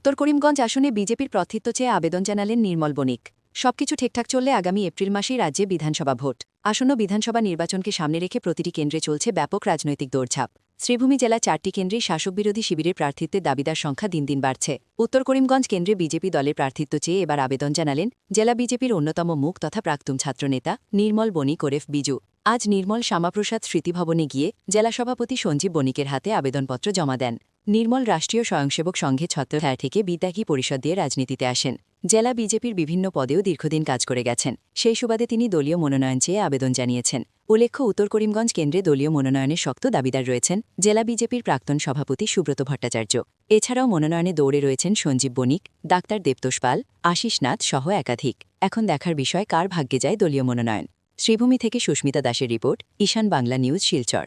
উত্তর করিমগঞ্জ আসনে বিজেপির প্রার্থিত্ব চেয়ে আবেদন জানালেন নির্মল বণিক। সবকিছু ঠিকঠাক চললে আগামী এপ্রিল মাসেই রাজ্যে বিধানসভা ভোট। আসন্ন বিধানসভা নির্বাচনকে সামনে রেখে প্রতিটি কেন্দ্রে চলছে ব্যাপক রাজনৈতিক দৌড়ঝাঁপ। শ্রীভূমি জেলা 4টি কেন্দ্রেই শাসকবিরোধী শিবিরের প্রার্থিত্বের দাবিদার সংখ্যা দিন দিন বাড়ছে। উত্তর করিমগঞ্জ কেন্দ্রে বিজেপি দলের প্রার্থিত্ব চেয়ে এবার আবেদন জানালেন জেলা বিজেপির অন্যতম মুখ তথা প্রাক্তন ছাত্রনেতা নির্মল বণিক ওরফ বিজু। আজ নির্মল শ্যামাপ্রসাদ স্মৃতিভবনে গিয়ে জেলা সভাপতি সঞ্জীব বণিকের হাতে আবেদনপত্র জমা দেন। নির্মল রাষ্ট্রীয় স্বয়ংসেবক সংঘে ছত্রছায়া থেকে বিদ্যাকী পরিষদ দিয়ে রাজনীতিতে আসেন। জেলা বিজেপির বিভিন্ন পদেও দীর্ঘদিন কাজ করে গেছেন। সেই সুবাদে তিনি দলীয় মনোনয়ন চেয়ে আবেদন জানিয়েছেন। উল্লেখ্য, উত্তর করিমগঞ্জ কেন্দ্রে দলীয় মনোনয়নের শক্ত দাবিদার রয়েছেন জেলা বিজেপির প্রাক্তন সভাপতি সুব্রত ভট্টাচার্য। এছাড়াও মনোনয়নে দৌড়ে রয়েছেন সঞ্জীব বণিক, ডাক্তার দেবতোষ পাল, আশিস নাথ সহ একাধিক। এখন দেখার বিষয় কার ভাগ্যে যায় দলীয় মনোনয়ন। শ্রীভূমি থেকে সুস্মিতা দাসের রিপোর্ট, ঈশান বাংলা নিউজ, শিলচর।